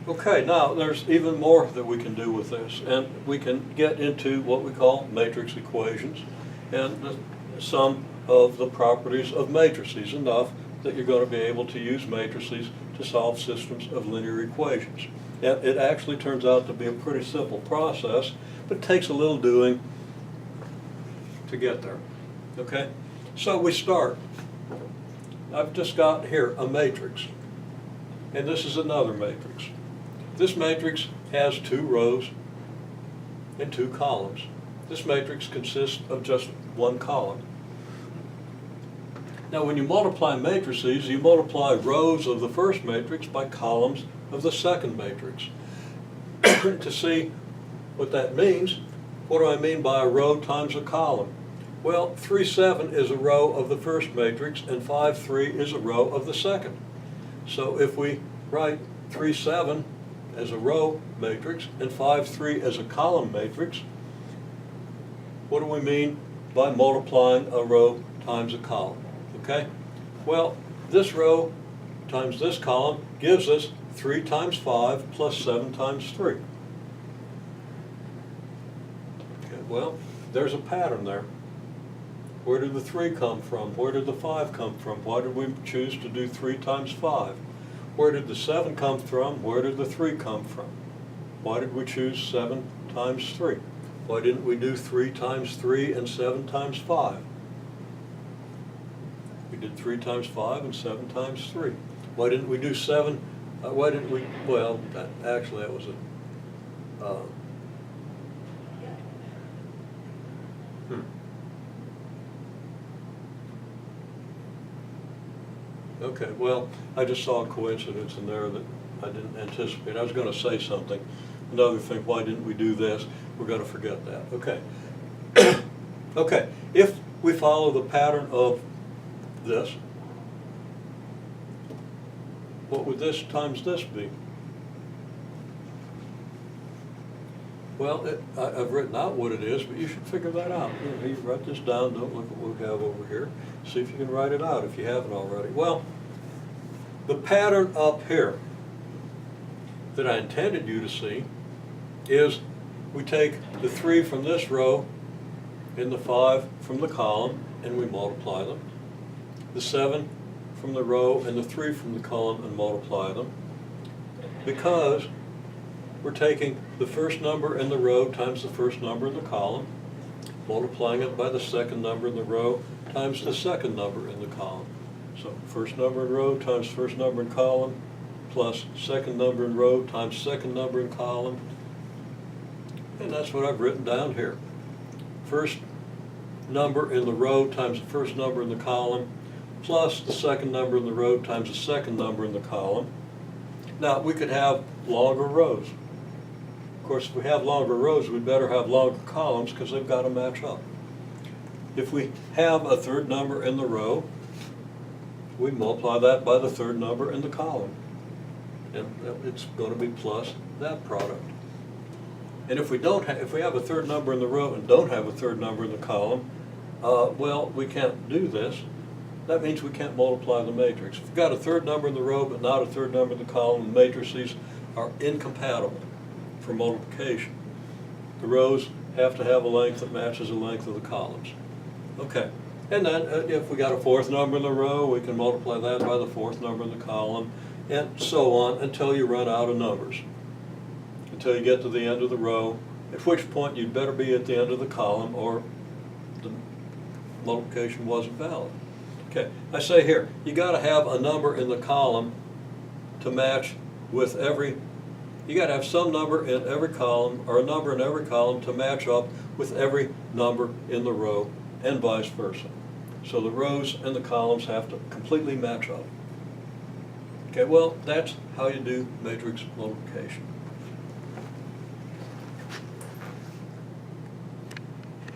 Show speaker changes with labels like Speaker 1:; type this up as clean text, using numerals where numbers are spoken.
Speaker 1: Okay, now there's even more that we can do with this, and we can get into what we call matrix equations and some of the properties of matrices, enough that you're going to be able to use matrices to solve systems of linear equations. And it actually turns out to be a pretty simple process, but it takes a little doing to get there. Okay? So we start. I've just got here a matrix, and this is another matrix. This matrix has 2 rows and 2 columns. This matrix consists of just 1 column. Now when you multiply matrices, you multiply rows of the first matrix by columns of the second matrix. To see what that means, what do I mean by a row times a column? Well, 3, 7 is a row of the first matrix, and 5, 3 is a row of the second. So if we write 3, 7 as a row matrix and 5, 3 as a column matrix, what do we mean by multiplying a row times a column? Okay? Well, this row times this column gives us 3 times 5 plus 7 times 3. Okay, well, there's a pattern there. Where did the 3 come from? Where did the 5 come from? Why did we choose to do 3 times 5? Where did the 7 come from? Where did the 3 come from? Why did we choose 7 times 3? Why didn't we do 3 times 3 and 7 times 5? We did 3 times 5 and 7 times 3. Why didn't we do 7? Why didn't we, well, actually that was a, Okay, well, I just saw a coincidence in there that I didn't anticipate. I was going to say something. Another thing, why didn't we do this? We're going to forget that. Okay. Okay, if we follow the pattern of this, what would this times this be? Well, I've written out what it is, but you should figure that out. You write this down, don't look at what we have over here. See if you can write it out if you haven't already. Well, the pattern up here that I intended you to see is we take the 3 from this row and the 5 from the column and we multiply them. The 7 from the row and the 3 from the column and multiply them, because we're taking the first number in the row times the first number in the column, multiplying it by the second number in the row times the second number in the column. So first number in row times first number in column, plus second number in row times second number in column. And that's what I've written down here. First number in the row times the first number in the column, plus the second number in the row times the second number in the column. Now we could have longer rows. Of course, if we have longer rows, we'd better have longer columns because they've got to match up. If we have a third number in the row, we multiply that by the third number in the column. And it's going to be plus that product. And if we have a third number in the row and don't have a third number in the column, well, we can't do this. That means we can't multiply the matrix. If we've got a third number in the row but not a third number in the column, the matrices are incompatible for multiplication. The rows have to have a length that matches the length of the columns. Okay, and then if we got a fourth number in the row, we can multiply that by the fourth number in the column, and so on until you run out of numbers, until you get to the end of the row, at which point you'd better be at the end of the column or the multiplication wasn't valid. Okay, I say here, you got to have a number in the column to match with you got to have some number in every column, or a number in every column to match up with every number in the row, and vice versa. So the rows and the columns have to completely match up. Okay, well, that's how you do matrix multiplication.